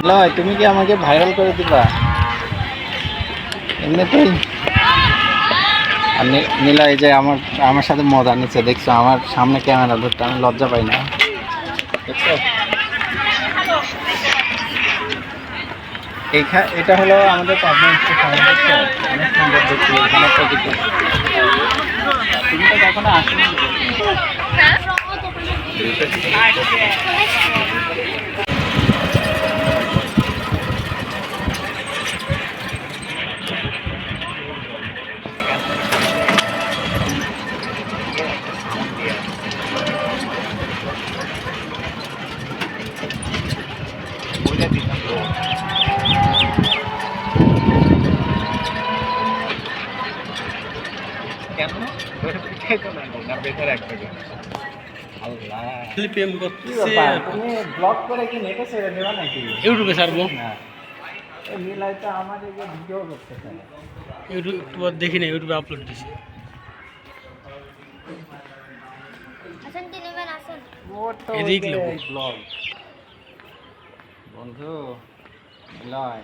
লয়, তুমি কি আমাকে ভাইরাল করে দিবা? এমনিতেই আর নিলয় যে আমার আমার সাথে মজা নিচ্ছে, দেখছো? আমার সামনে ক্যামেরা ধরতে আমি লজ্জা পাই না, দেখছো? এটা হলো আমাদের পাবনা স্টেশন, দেখছো? অনেক সুন্দর দেখছি এখানে প্রকৃতি। তুমি তো কখনো আসনি। কেন না বেটার একটা আল্লাহ প্রেম কি করতেছে। ব্যাপার, তুমি ব্লগ করে কি নেটে ছেড়ে দেবা নাকি? ইউটিউবে ছাড়বো। না, এই নীলাই তো আমার এই যে ভিডিও করতেছে। ইউটিউব একটু দেখি না, ইউটিউবে আপলোড দিছি। ওর তো এদিক লোক ব্লগ বন্ধু নীলয়।